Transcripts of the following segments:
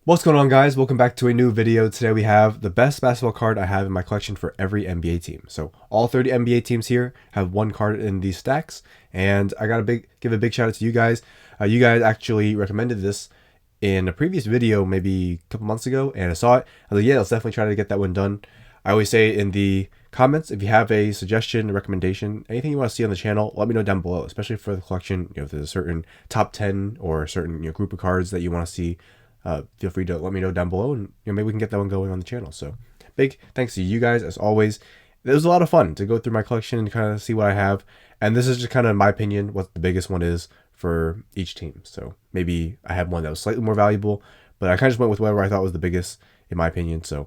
What's going on, guys? Welcome back to a new video. Today we have the best basketball card I have in my collection for every NBA team. So all 30 NBA teams here have one card in these stacks, and I gotta give a big shout out to you guys. You guys actually recommended this in a previous video maybe a couple months ago, and I saw it. I was like, yeah, let's definitely try to get that one done. I always say in the comments, if you have a suggestion, a recommendation, anything you want to see on the channel, let me know down below, especially for the collection. If there's a certain top 10 or a certain group of cards that you want to see, feel free to let me know down below, and maybe we can get that one going on the channel. So big thanks to you guys as always. It was a lot of fun to go through my collection and kind of see what I have, and this is just kind of my opinion what the biggest one is for each team. So maybe I had one that was slightly more valuable, but I kind of just went with whatever I thought was the biggest in my opinion. So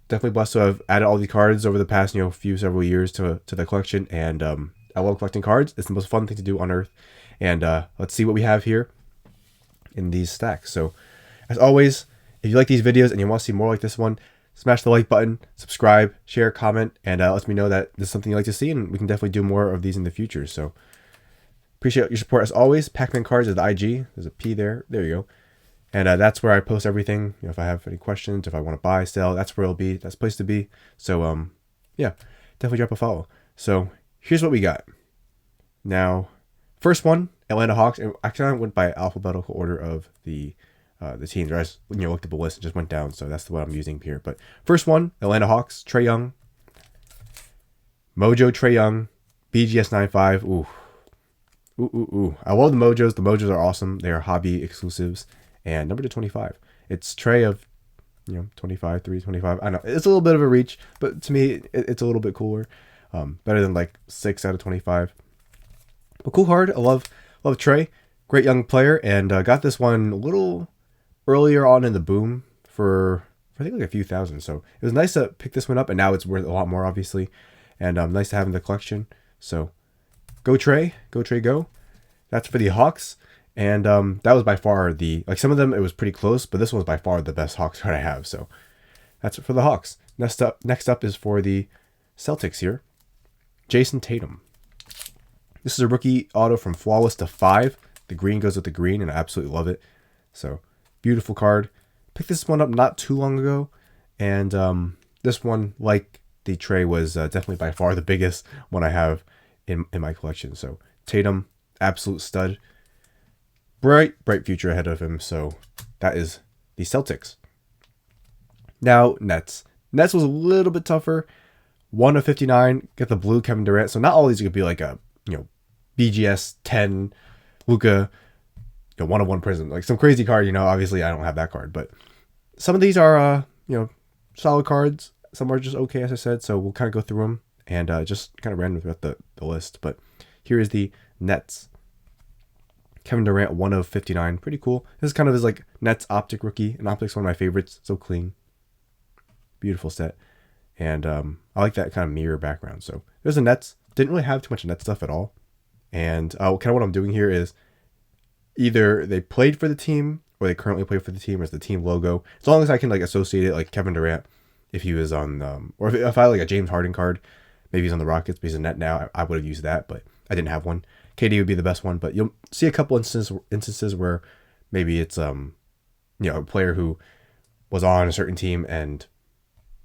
definitely blessed to have added all these cards over the past several years to the collection, and I love collecting cards. It's the most fun thing to do on earth. And let's see what we have here in these stacks. So as always, if you like these videos and you want to see more like this one, smash the like button, subscribe, share, comment, and let me know that this is something you like to see, and we can definitely do more of these in the future. So appreciate your support as always. Pac-Man Cards is the IG. There's a P there. There you go. And that's where I post everything. If I have any questions, if I want to buy, sell, that's where it'll be. That's the place to be. So yeah, definitely drop a follow. So here's what we got. Now, first one, Atlanta Hawks. And I kind of went by alphabetical order of the teams. Or I just looked at the list and just went down. So that's what I'm using here. But first one, Atlanta Hawks, Trae Young, Mojo Trae Young, BGS 95. Ooh. I love the Mojos. The Mojos are awesome. They are hobby exclusives. And number to 25. It's Trae of 25, 3, 25. I know it's a little bit of a reach, but to me it's a little bit cooler. Better than like 6 out of 25. But cool card. I love Trae. Great young player, and got this one a little earlier on in the boom for I think like a few thousand. So it was nice to pick this one up, and now it's worth a lot more, obviously. And nice to have in the collection. So go Trae, go. That's for the Hawks. And that was by far some of them it was pretty close, but this one was by far the best Hawks card I have. So that's it for the Hawks. Next up is for the Celtics here. Jason Tatum. This is a rookie auto from Flawless to 5. The green goes with the green, and I absolutely love it. So beautiful card. Picked this one up not too long ago, and this one, like the Trae, was definitely by far the biggest one I have in my collection. So Tatum, absolute stud. Bright future ahead of him. So that is the Celtics. Now Nets. Nets was a little bit tougher. 1 of 59. Get the blue Kevin Durant. So not all these could be like a BGS 10 Luka 1-of-1 Prism, like some crazy card. Obviously I don't have that card, but some of these are solid cards. Some are just okay, as I said. So we'll kind of go through them and just kind of random throughout the list. But here is the Nets. Kevin Durant, 1 of 59. Pretty cool. This is kind of his like Nets Optic rookie. And Optic's one of my favorites. So clean. Beautiful set. And I like that kind of mirror background. So there's the Nets. Didn't really have too much Nets stuff at all. And kind of what I'm doing here is either they played for the team or they currently play for the team, or it's the team logo. As long as I can like associate it, like Kevin Durant, if he was on, or if I had like a James Harden card, maybe he's on the Rockets, but he's a net now, I would have used that, but I didn't have one. KD would be the best one, but you'll see a couple instances where maybe it's a player who was on a certain team, and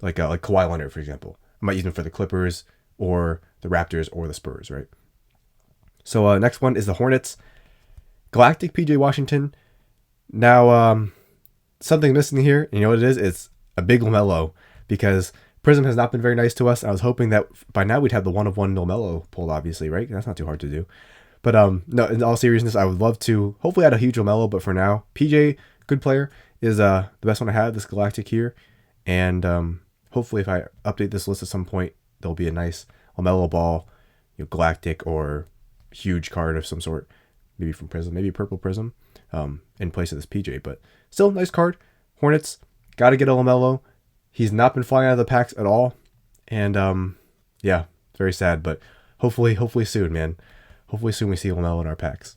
like Kawhi Leonard, for example. I might use him for the Clippers or the Raptors or the Spurs, right? So next one is the Hornets. Galactic PJ Washington. Now something missing here. You know what it is? It's a big LaMelo, because Prism has not been very nice to us. I was hoping that by now we'd have the 1-of-1 LaMelo pulled, obviously, right? That's not too hard to do. But no, in all seriousness, I would love to hopefully add a huge LaMelo, but for now, PJ, good player, is the best one I have, this Galactic here. And hopefully if I update this list at some point, there'll be a nice LaMelo Ball, Galactic, or huge card of some sort, maybe from Prism, maybe Purple Prism, in place of this PJ. But still, nice card. Hornets, got to get a LaMelo. He's not been flying out of the packs at all. And yeah, very sad, but hopefully soon, man. Hopefully soon we see LaMelo in our packs.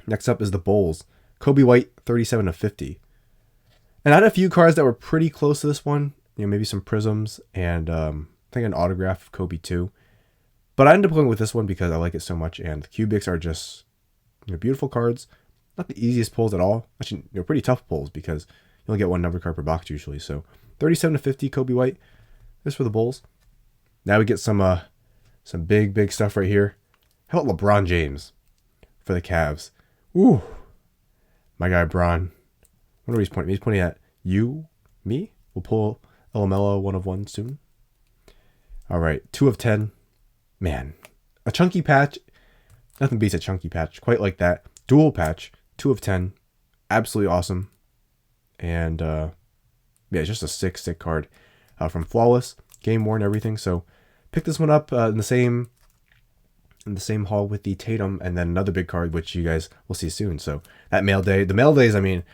Next up is the Bulls. Kobe White, 37 of 50. And I had a few cards that were pretty close to this one. Maybe some Prisms and I think an autograph of Kobe too. But I ended up going with this one because I like it so much, and the Cubics are just beautiful cards. not the easiest pulls at all. Actually, pretty tough pulls because you only get one number card per box usually. So 37 to 50, Kobe White. This for the Bulls. Now we get some big stuff right here. How about LeBron James for the Cavs? Ooh, my guy Bron. I wonder where he's pointing. He's pointing at you, me. We'll pull LaMelo 1 of 1 soon. All right, 2 of 10. Man, a chunky patch. Nothing beats a chunky patch quite like that. Dual patch, 2 of 10. Absolutely awesome. And yeah, it's just a sick card from Flawless, Game Worn, everything. So pick this one up in the same haul with the Tatum, and then another big card, which you guys will see soon. So that mail day, the mail days, I mean,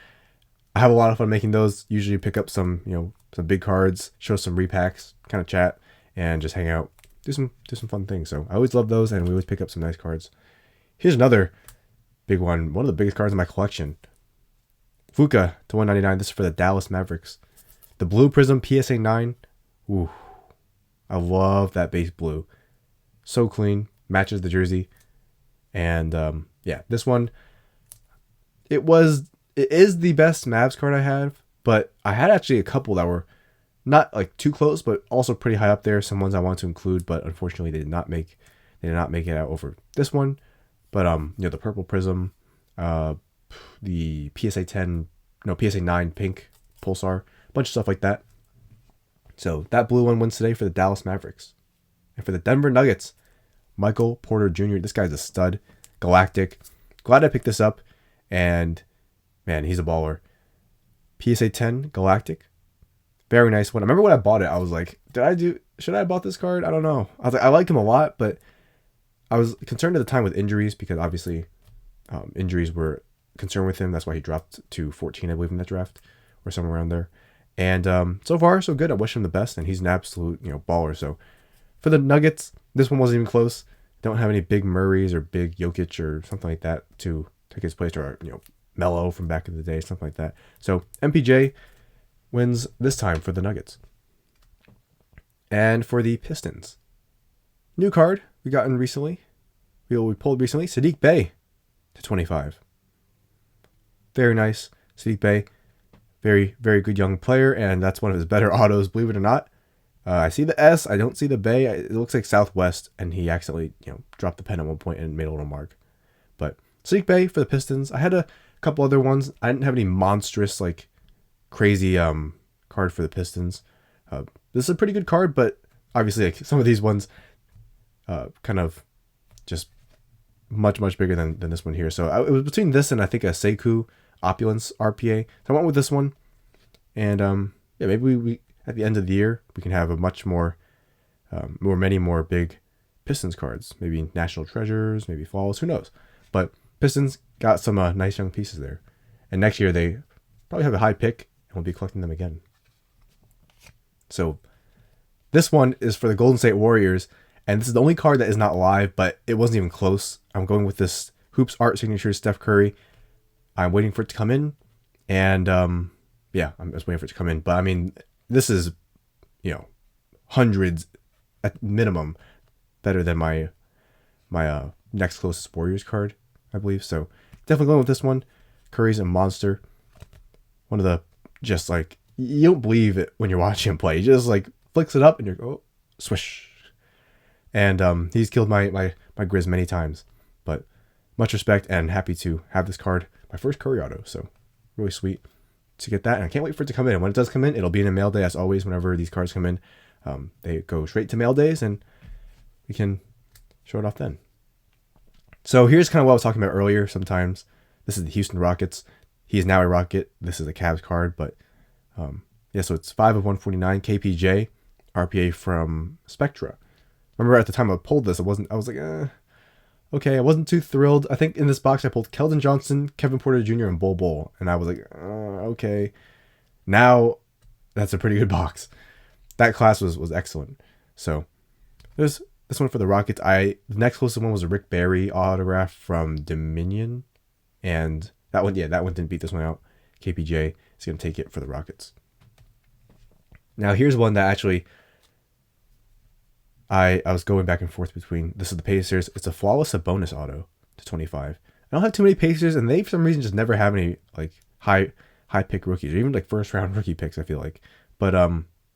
I have a lot of fun making those. Usually pick up some big cards, show some repacks, kind of chat, and just hang out, do some fun things. So I always love those, and we always pick up some nice cards. Here's another big one of the biggest cards in my collection. Fuka to 199. This is for the Dallas Mavericks. The Blue Prism PSA 9. Ooh, I love that base blue. So clean, matches the jersey, and yeah, this one. It is the best Mavs card I have, but I had actually a couple that were not like too close, but also pretty high up there. Some ones I want to include, but unfortunately they did not make it out over this one. But the Purple Prism, the PSA 9 pink Pulsar, a bunch of stuff like that. So that blue one wins today for the Dallas Mavericks. And for the Denver Nuggets, Michael Porter Jr. This guy's a stud. Galactic. Glad I picked this up. And man, he's a baller. PSA 10 Galactic. Very nice one. I remember when I bought it, I was like, should I have bought this card? I don't know. I was like, I like him a lot, but I was concerned at the time with injuries because obviously injuries were concerned with him. That's why he dropped to 14, I believe, in that draft or somewhere around there. And so far, so good. I wish him the best, and he's an absolute baller. So for the Nuggets, this one wasn't even close. Don't have any big Murrays or big Jokic or something like that to take his place, or Melo from back in the day, something like that. So MPJ wins this time for the Nuggets. And for the Pistons, new card we gotten recently. We pulled recently. Sadiq Bey to 25. Very nice. Sadiq Bey. Very, very good young player, and that's one of his better autos, believe it or not. I see the S. I don't see the Bay. It looks like Southwest, and he accidentally dropped the pen at one point and made a little mark. But Sadiq Bey for the Pistons. I had a couple other ones. I didn't have any monstrous, like, crazy card for the Pistons. This is a pretty good card, but obviously like some of these ones kind of just much bigger than this one here. So it was between this and I think a Sekou Opulence RPA. So I went with this one. And yeah, maybe we at the end of the year we can have a much more many more big Pistons cards. Maybe National Treasures, maybe Falls, who knows. But Pistons got some nice young pieces there. And next year they probably have a high pick and we'll be collecting them again. So this one is for the Golden State Warriors, and this is the only card that is not live, but it wasn't even close. I'm going with this Hoops Art Signature Steph Curry. I'm waiting for it to come in, and yeah, I'm just waiting for it to come in. But I mean, this is hundreds at minimum better than my next closest Warriors card, I believe. So definitely going with this one. Curry's a monster. One of the just like, you don't believe it when you're watching him play. He just like flicks it up and you're swish. And he's killed my Grizz many times. But much respect and happy to have this card. My first Curry auto. So really sweet to get that. And I can't wait for it to come in. And when it does come in, it'll be in a mail day as always. Whenever these cards come in, they go straight to mail days and we can show it off then. So here's kind of what I was talking about earlier. Sometimes this is the Houston Rockets. He is now a Rocket. This is a Cavs card, but yeah, so it's 5 of 149 KPJ RPA from Spectra. Remember at the time I pulled this, I was like, okay, I wasn't too thrilled. I think in this box I pulled Keldon Johnson, Kevin Porter Jr., and Bol Bol, and I was like, okay. Now that's a pretty good box. That class was excellent. So there's this one for the Rockets. The next closest one was a Rick Barry autograph from Dominion, and that one didn't beat this one out. KPJ is going to take it for the Rockets. Now here's one that actually I was going back and forth between. This is the Pacers. It's a Flawless Sabonis auto to 25. I don't have too many Pacers, and they for some reason just never have any like high pick rookies, or even like first round rookie picks. I feel like, but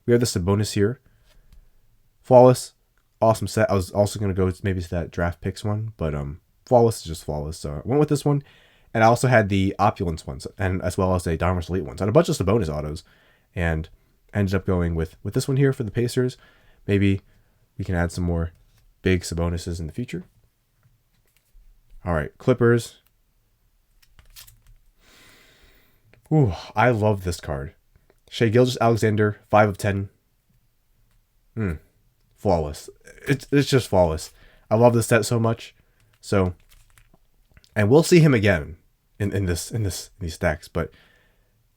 we have the Sabonis here, flawless, awesome set. I was also gonna go maybe to that draft picks one, but flawless is just flawless. So I went with this one, and I also had the opulence ones, and as well as a Diamond Elite ones, and a bunch of Sabonis autos, and ended up going with this one here for the Pacers. Maybe we can add some more big Sabonis's in the future. All right, Clippers. Ooh, I love this card. Shai Gilgeous-Alexander, 5 of 10. Flawless. It's just flawless. I love this set so much. So, and we'll see him again in these stacks. But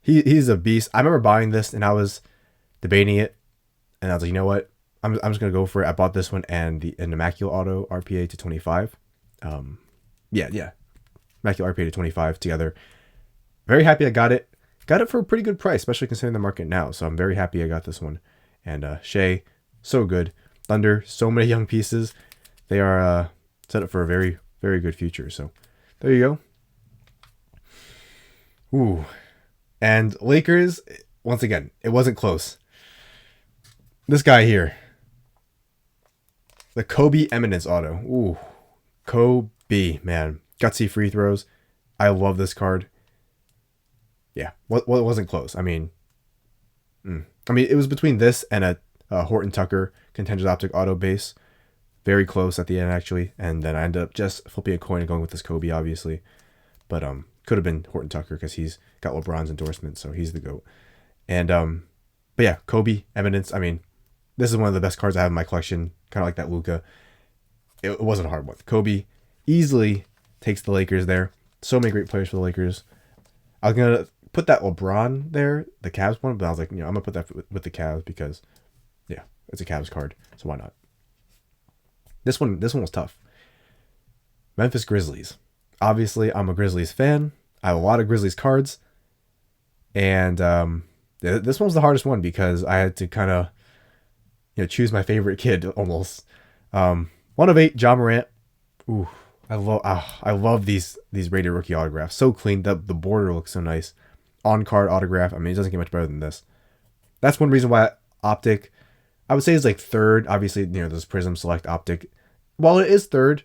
he's a beast. I remember buying this and I was debating it, and I was like, you know what? I'm just gonna go for it. I bought this one and an Immaculate Auto RPA to 25. Yeah, Immaculate RPA to 25 together. Very happy I got it. Got it for a pretty good price, especially considering the market now. So I'm very happy I got this one. And Shai, so good. Thunder, so many young pieces. They are set up for a very, very good future. So there you go. Ooh. And Lakers, once again, it wasn't close. This guy here. The Kobe Eminence Auto. Ooh. Kobe, man. Gutsy free throws. I love this card. Yeah, what wasn't close. I mean, it was between this and a Horton Tucker Contenders Optic Auto base. Very close at the end, actually. And then I ended up just flipping a coin and going with this Kobe, obviously. But could have been Horton Tucker because he's got LeBron's endorsement, so he's the GOAT. And but yeah, Kobe Eminence. I mean, this is one of the best cards I have in my collection. Kind of like that Luka. It wasn't a hard one. Kobe easily takes the Lakers there. So many great players for the Lakers. I was gonna put that LeBron there, the Cavs one, but I was like, I'm gonna put that with the Cavs because, yeah, it's a Cavs card, so why not? This one was tough. Memphis Grizzlies. Obviously, I'm a Grizzlies fan. I have a lot of Grizzlies cards, and this one was the hardest one because I had to kind of, choose my favorite kid almost. 1 of 8, Ja Morant. Ooh, I love these rated rookie autographs. So clean. The border looks so nice. On card autograph. I mean, it doesn't get much better than this. That's one reason why Optic, I would say, is like third. Obviously, there's Prism Select Optic. While it is third,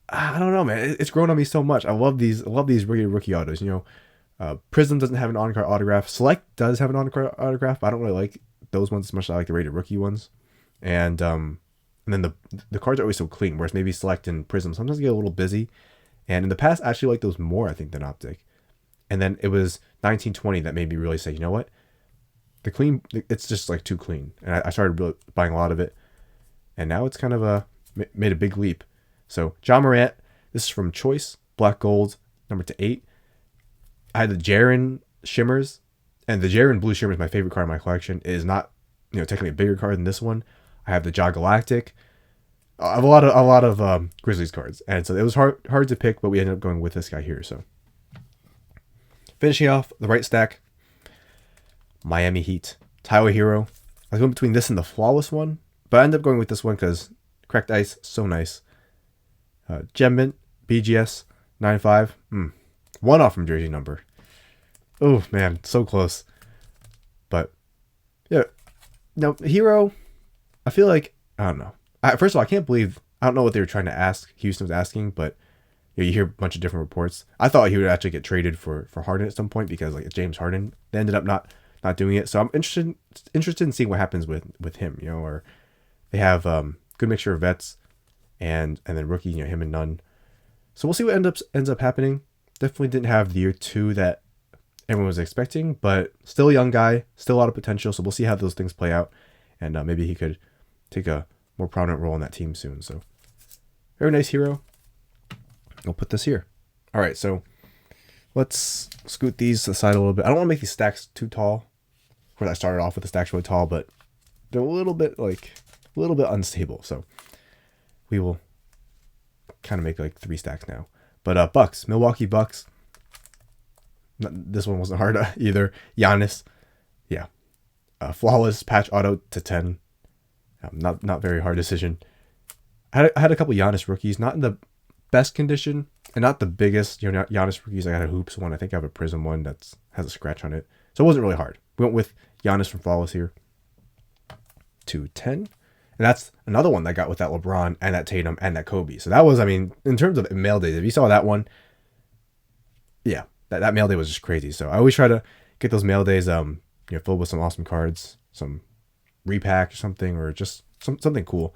I don't know, man. It's grown on me so much. I love these rated rookie autos. Prism doesn't have an on card autograph. Select does have an on card autograph, but I don't really like those ones as much as I like the rated rookie ones. And then the cards are always so clean, whereas maybe Select and Prism sometimes get a little busy. And in the past, I actually like those more, I think, than Optic. And then it was 1920 that made me really say, you know what? The clean, it's just like too clean. And I started really buying a lot of it. And now it's kind of made a big leap. So, Ja Morant, this is from Choice, Black Gold, number to 8. I had the Jaren Shimmers, and the Jaren Blue Shimmer is my favorite card in my collection. It is not, technically a bigger card than this one. I have the Ja Galactic. I have a lot of Grizzlies cards, and so it was hard to pick, but we ended up going with this guy here. So, finishing off the right stack, Miami Heat, Tyler Hero. I was going between this and the Flawless one, but I ended up going with this one because Cracked Ice, so nice. Gem Mint, BGS, 95. 1 off from jersey number. Oh, man, so close. But, yeah. Now, Hero, I feel like, I don't know. First of all, I don't know what they were trying to ask. Houston was asking, but you hear a bunch of different reports. I thought he would actually get traded for Harden at some point because like James Harden. They ended up not doing it. So I'm interested in seeing what happens with him, or they have good mixture of vets and then rookie, him and Nunn. So we'll see what ends up happening. Definitely didn't have the year 2 that everyone was expecting, but still a young guy, still a lot of potential. So we'll see how those things play out, and maybe he could take a more prominent role in that team soon. So very nice Hero. I'll put this here. All right, so let's scoot these to the side a little bit. I don't want to make these stacks too tall. Of course, I started off with the stacks really tall, but they're a little bit unstable. So we will kind of make like 3 stacks now. But Bucks, Milwaukee Bucks. This one wasn't hard either. Giannis, yeah, flawless patch auto to 10. Not very hard decision. I had a couple Giannis rookies, not in the best condition and not the biggest. Giannis rookies. I got a hoops one. I think I have a prism one that has a scratch on it, so it wasn't really hard. We went with Giannis from Flawless here. 210, and that's another one that got with that LeBron and that Tatum and that Kobe. So that was, I mean, in terms of mail days, if you saw that one, yeah, that mail day was just crazy. So I always try to get those mail days, filled with some awesome cards, some repack or something, or just something cool.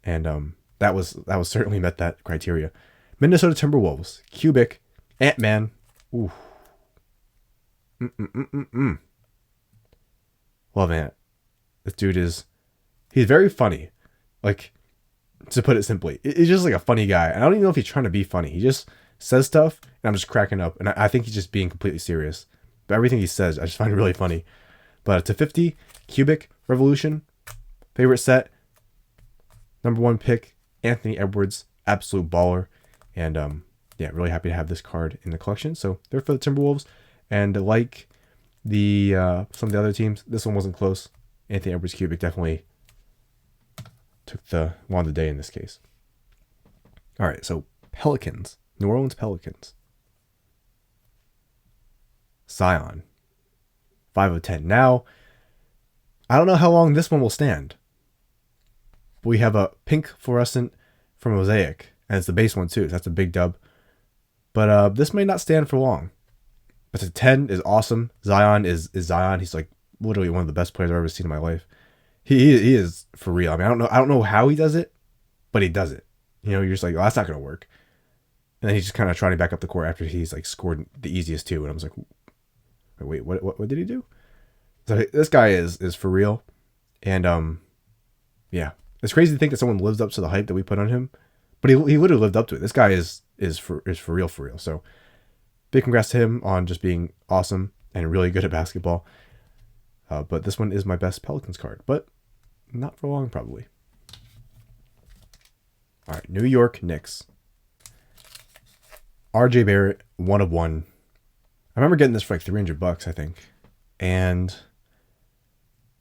And that was certainly met that criteria. Minnesota Timberwolves, Cubic, Ant-Man. Ooh. Love Ant. This dude he's very funny. Like, to put it simply, he's just like a funny guy. And I don't even know if he's trying to be funny. He just says stuff and I'm just cracking up. And I think he's just being completely serious. But everything he says, I just find really funny. But to 50, Cubic, Revolution, favorite set, number 1 pick, Anthony Edwards, absolute baller. And really happy to have this card in the collection. So they're for the Timberwolves. And like the some of the other teams, this one wasn't close. Anthony Edwards Cubic definitely took the one of the day in this case. All right, so Pelicans, New Orleans Pelicans. Zion, 5 of 10. Now, I don't know how long this one will stand. But we have a pink fluorescent from Mosaic, and it's the base one too. So that's a big dub. But this may not stand for long. But the 10 is awesome. Zion is Zion. He's like literally one of the best players I've ever seen in my life. He is for real. I mean, I don't know how he does it, but he does it. You're just like, oh, that's not gonna work. And then he's just kind of trotting back up the court after he's like scored the easiest two, and I was like, wait, what did he do? So this guy is for real, and yeah, it's crazy to think that someone lives up to the hype that we put on him, but he literally lived up to it. This guy is for real. So big congrats to him on just being awesome and really good at basketball. But this one is my best Pelicans card, but not for long probably. All right, New York Knicks. RJ Barrett, 1 of 1. I remember getting this for like $300, I think. And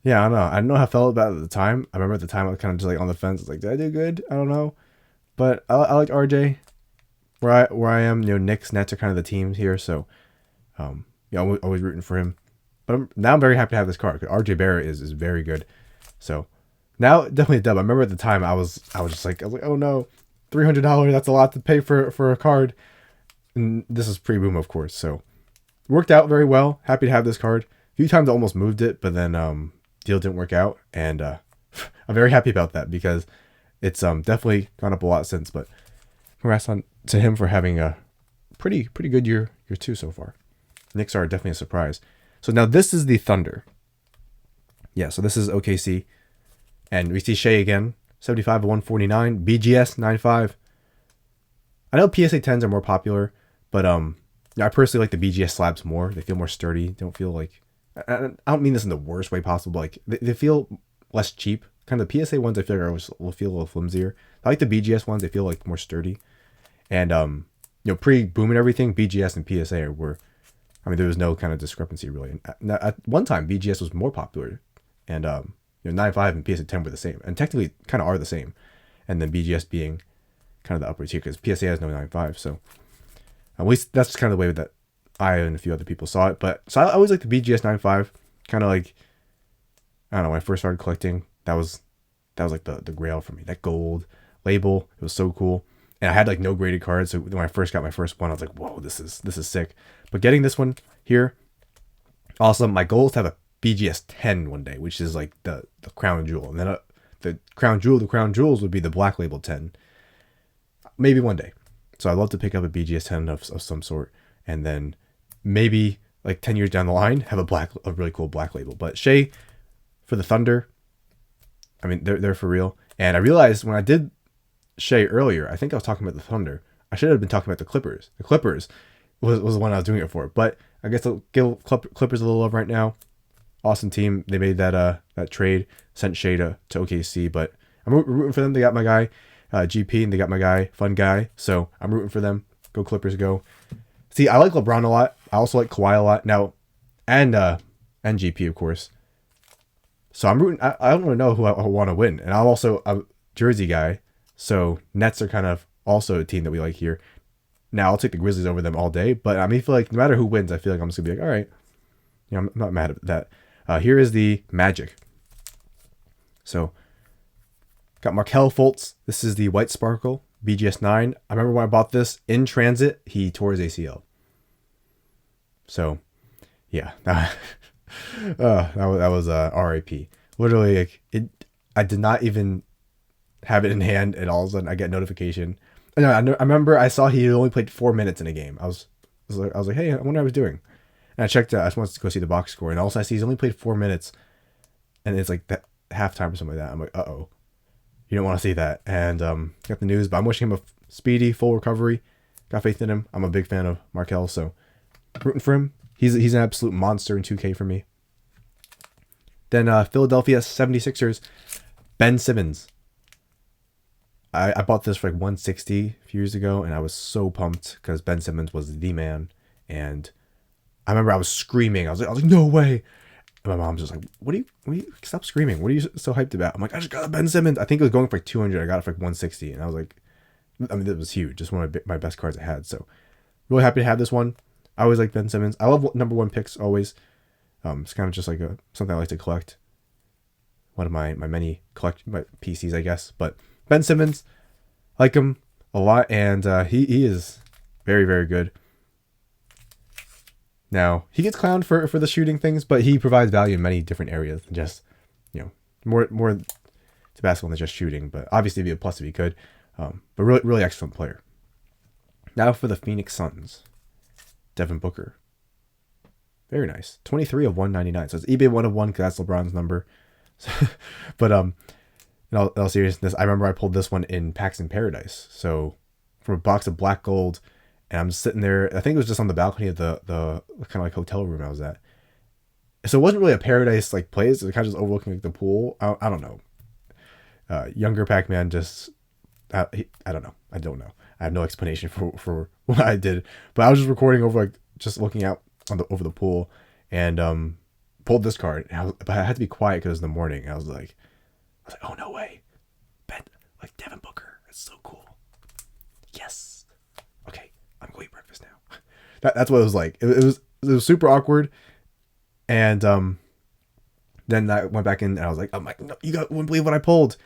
yeah, I don't know. I don't know how I felt about it at the time. I remember at the time I was kind of just like on the fence. It's like, did I do good? I don't know. But I like RJ. Where I am, Knicks, Nets are kind of the teams here. So, I'm always rooting for him. But now I'm very happy to have this card because RJ Barrett is very good. So now definitely a dub. I remember at the time I was like, oh no, $300. That's a lot to pay for a card. And this is pre-boom, of course. So worked out very well. Happy to have this card. A few times I almost moved it, but then deal didn't work out, and I'm very happy about that because it's definitely gone up a lot since. But congrats to him for having a pretty good year two so far. Knicks are definitely a surprise. So now this is the Thunder. Yeah, so this is OKC, and we see Shea again, 75 of 149, BGS 95. I know PSA 10s are more popular, but I personally like the BGS slabs more. They feel more sturdy. They don't feel like, I don't mean this in the worst way possible. Like they feel less cheap. Kind of the PSA ones I feel like will feel a little flimsier. I like the BGS ones. They feel like more sturdy. And pre-boom and everything, BGS and PSA were, there was no kind of discrepancy really. And at one time, BGS was more popular, and 9.5 and PSA 10 were the same, and technically kind of are the same. And then BGS being kind of the upper tier because PSA has no 9.5, so at least that's just kind of the way that I and a few other people saw it. But so I always like the BGS 9.5, kind of like, I don't know, when I first started collecting, that was like the grail for me. That gold label, it was so cool. And I had like no graded cards, so when I first got my first one, I was like, whoa, this is sick. But getting this one here, awesome. My goal is to have a BGS 10 one day, which is like the crown jewel. And then the crown jewels would be the black label 10. Maybe one day. So I'd love to pick up a BGS 10 of some sort, and then maybe like 10 years down the line have a really cool black label. But Shea for the Thunder, they're for real. And I realized when I did Shea earlier, I think I was talking about the Thunder. I should have been talking about the Clippers. The Clippers was the one I was doing it for. But I guess I'll give Clippers a little love right now. Awesome team. They made that trade, sent Shea to OKC, but I'm rooting for them. They got my guy GP, and they got my guy Fun Guy. So I'm rooting for them. Go Clippers, go. See, I like LeBron a lot. I also like Kawhi a lot now, and GP of course. So I'm rooting. I don't really know who I want to win, and I'm also a Jersey guy. So Nets are kind of also a team that we like here. Now I'll take the Grizzlies over them all day, but I feel like no matter who wins, I feel like I'm just gonna be like, all right, I'm not mad at that. Here is the Magic. So got Markelle Fultz. This is the White Sparkle BGS 9. I remember when I bought this in transit, he tore his ACL. So yeah, that was RIP. Literally, like I did not even have it in hand, and all of a sudden I get notification. I remember I saw he only played 4 minutes in a game. I was like, hey, I wonder how I was doing. And I checked. I just wanted to go see the box score, and also I see he's only played 4 minutes, and it's like that halftime or something like that. I'm like, uh-oh, you don't want to see that. And got the news, but I'm wishing him a speedy, full recovery. Got faith in him. I'm a big fan of Markelle, so rooting for him. He's an absolute monster in 2K for me. Then Philadelphia 76ers, Ben Simmons. I bought this for like $160 a few years ago, and I was so pumped because Ben Simmons was the man. And I remember I was screaming. I was like, no way. And my mom's just like, what are you stop screaming. What are you so hyped about? I'm like, I just got a Ben Simmons. I think it was going for like 200. I got it for like 160. And I was like, it was huge. Just one of my best cards I had. So really happy to have this one. I always like Ben Simmons. I love number 1 picks always. It's kind of just like something I like to collect. One of my many my PCs, I guess. But Ben Simmons, like him a lot, and he is very, very good. Now, he gets clowned for the shooting things, but he provides value in many different areas than just, more to basketball than just shooting. But obviously, it'd be a plus if he could. But really, really excellent player. Now for the Phoenix Suns, Devin Booker. Very nice. 23 of 199. So it's eBay 1 of 1 because that's LeBron's number. But in all seriousness, I remember I pulled this one in Packs in Paradise. So from a box of black gold, and I'm sitting there. I think it was just on the balcony of the kind of like hotel room I was at. So it wasn't really a paradise like place. It was kind of just overlooking like the pool. I don't know. Younger Pac-Man just I don't know. I don't know. I have no explanation for what I did. But I was just recording over like just looking out over the pool, and pulled this card. But I had to be quiet because it was in the morning. I was like, oh no way, Devin Booker. It's so cool. Yes. Okay, I'm going to eat breakfast now. That's what it was like. It was super awkward, and then I went back in and I was like, no, wouldn't believe what I pulled.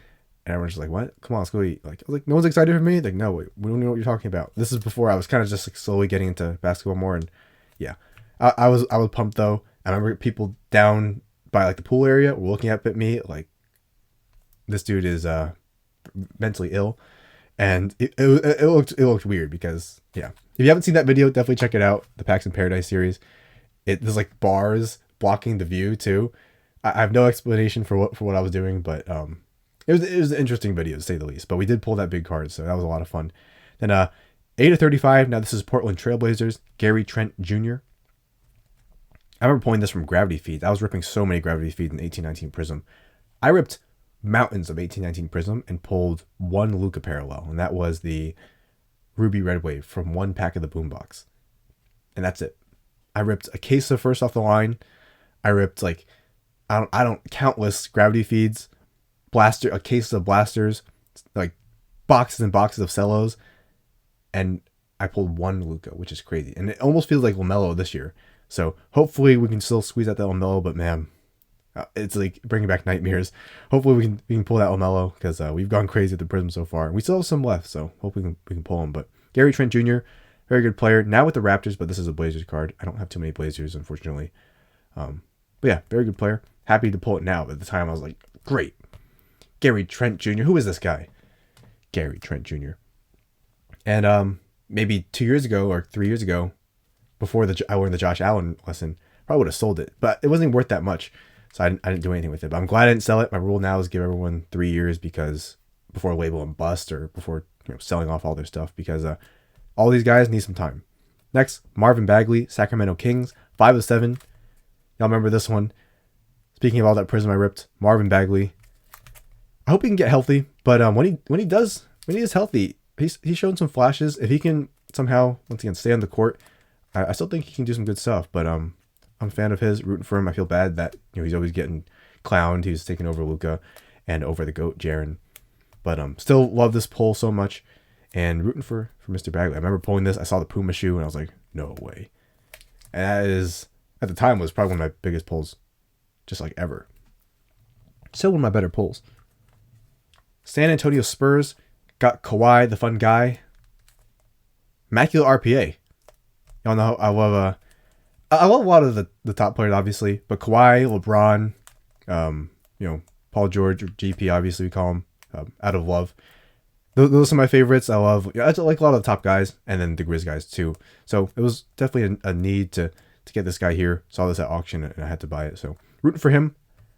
And everyone's just like, what? Come on, let's go eat. Like, I was like, no one's excited for me? Like, no, wait, we don't know what you're talking about. This is before I was kind of just like slowly getting into basketball more. And yeah, I was pumped though. I remember people down by like the pool area were looking up at me like, this dude is mentally ill. And it looked weird because, yeah. If you haven't seen that video, definitely check it out. The Packs in Paradise series. There's like bars blocking the view too. I have no explanation for what I was doing, but it was an interesting video to say the least. But we did pull that big card, so that was a lot of fun. Then 8 of 35. Now this is Portland Trailblazers, Gary Trent Jr. I remember pulling this from Gravity Feeds. I was ripping so many Gravity Feeds in 1819 Prism. I ripped mountains of 1819 Prism and pulled one Luka parallel, and that was the Ruby Red Wave from one pack of the Boombox. And that's it. I ripped a case of First Off the Line. I ripped like I don't countless Gravity Feeds, a case of blasters, like boxes and boxes of cellos, and I pulled one Luka, which is crazy. And it almost feels like LaMelo this year. So hopefully we can still squeeze out that LaMelo, but man, it's like bringing back nightmares. Hopefully we can pull that LaMelo because we've gone crazy at the Prism so far. We still have some left, so hopefully we can pull him. But Gary Trent Jr., very good player. Now with the Raptors, but this is a Blazers card. I don't have too many Blazers, unfortunately. But yeah, very good player. Happy to pull it now. But at the time, I was like, great. Gary Trent Jr. Who is this guy? Gary Trent Jr. And maybe 2 years ago or 3 years ago, before I learned the Josh Allen lesson, probably would have sold it. But it wasn't even worth that much. So I didn't do anything with it. But I'm glad I didn't sell it. My rule now is give everyone 3 years because before label them bust or before selling off all their stuff, because all these guys need some time. Next, Marvin Bagley, Sacramento Kings, 5 of 7. Y'all remember this one. Speaking of all that Prism I ripped, Marvin Bagley. I hope he can get healthy, but when he is healthy, he's shown some flashes. If he can somehow once again stay on the court, I still think he can do some good stuff. But I'm a fan of his, rooting for him. I feel bad that he's always getting clowned. He's taking over Luka and over the GOAT Jaren. But still love this pull so much. and rooting for Mr. Bagley. I remember pulling this. I saw the Puma shoe, and I was like, no way. And that is, at the time, was probably one of my biggest pulls, just like ever. Still one of my better pulls. San Antonio Spurs got Kawhi, the fun guy. Immaculate RPA. Y'all know I love a lot of the top players, obviously, but Kawhi, LeBron, Paul George, or GP, obviously we call him, out of love. Those are my favorites. I like a lot of the top guys, and then the Grizz guys too. So it was definitely a need to get this guy here. Saw this at auction, and I had to buy it. So rooting for him.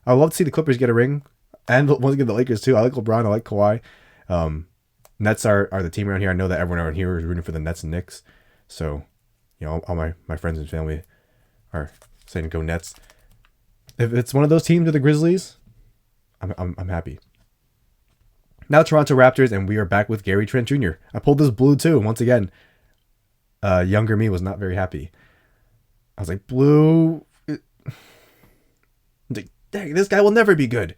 I would love to see the Clippers get a ring, and once again the Lakers too. I like LeBron. I like Kawhi. Nets are the team around here. I know that everyone around here is rooting for the Nets and Knicks. So, all my friends and family are saying go Nets. If it's one of those teams or the Grizzlies, I'm happy. Now Toronto Raptors, and we are back with Gary Trent Jr. I pulled this blue too, and once again, younger me was not very happy. I was like, blue. Like, dang, this guy will never be good.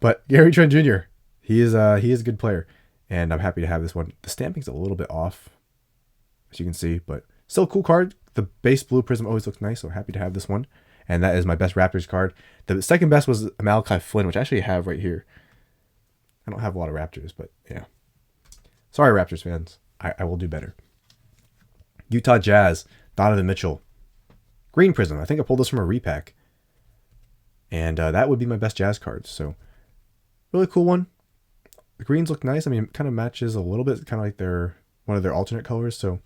But Gary Trent Jr., he is a good player, and I'm happy to have this one. The stamping's a little bit off, as you can see, but still a cool card. The base blue prism always looks nice, so happy to have this one. And that is my best Raptors card. The second best was Malachi Flynn, which I actually have right here. I don't have a lot of Raptors, but yeah. Sorry, Raptors fans. I will do better. Utah Jazz, Donovan Mitchell. Green prism. I think I pulled this from a repack. And that would be my best Jazz card. So, really cool one. The greens look nice. I mean, it kind of matches a little bit. Kind of like one of their alternate colors. So,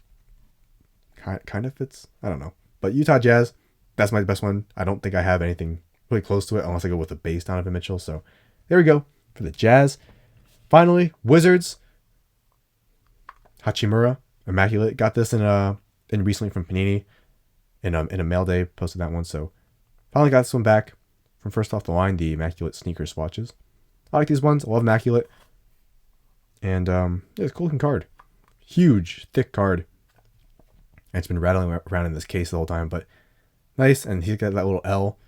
kind of fits. I don't know. But Utah Jazz, that's my best one. I don't think I have anything really close to it unless I go with the base Donovan Mitchell. So, there we go for the Jazz. Finally, Wizards. Hachimura, Immaculate. Got this in recently from Panini in a mail day. Posted that one. So, finally got this one back from first off the line, the Immaculate sneaker swatches. I like these ones. I love Immaculate. And yeah, it's a cool looking card. Huge, thick card. And it's been rattling around in this case the whole time, but nice. And he's got that little L.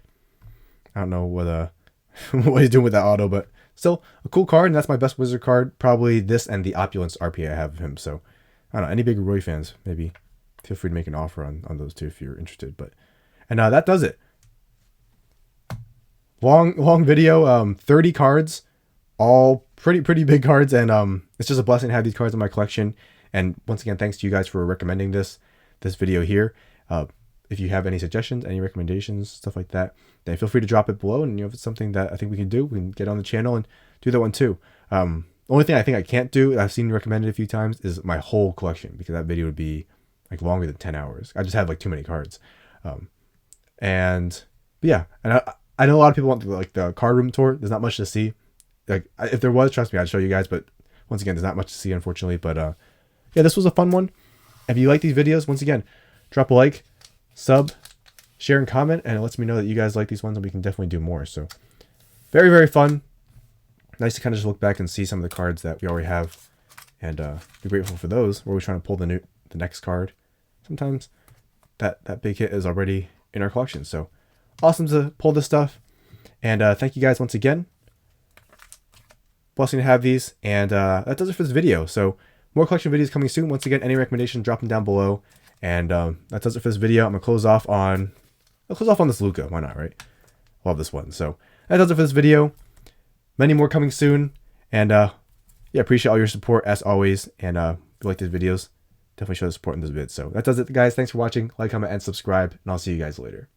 I don't know what he's doing with that auto, but still a cool card. And that's my best Wizard card. Probably this and the Opulence RPA I have of him. So I don't know. Any big Roy fans, maybe feel free to make an offer on those two if you're interested. And that does it. Long video, 30 cards, all pretty big cards, and it's just a blessing to have these cards in my collection. And once again, thanks to you guys for recommending this video here. If you have any suggestions, any recommendations, stuff like that, then feel free to drop it below. And if it's something that I think we can do, we can get on the channel and do that one too. Only thing I think I can't do, I've seen recommended a few times, is my whole collection, because that video would be like longer than 10 hours. I just have like too many cards. But yeah, and I know a lot of people want the card room tour. There's not much to see. Like, if there was, trust me, I'd show you guys. But once again, there's not much to see, unfortunately. But yeah, this was a fun one. If you like these videos, once again, drop a like, sub, share, and comment, and it lets me know that you guys like these ones, and we can definitely do more. So, very, very fun. Nice to kind of just look back and see some of the cards that we already have, and be grateful for those. We're always trying to pull the next card. Sometimes that big hit is already in our collection. So, awesome to pull this stuff. And thank you guys once again. Blessing to have these. And that does it for this video. So more collection videos coming soon. Once again, any recommendations, drop them down below. And that does it for this video. I'm going to close off on this Luka. Why not, right? Love this one. So that does it for this video. Many more coming soon. And yeah, appreciate all your support as always. And if you like these videos, definitely show the support in this vid. So that does it, guys. Thanks for watching. Like, comment, and subscribe. And I'll see you guys later.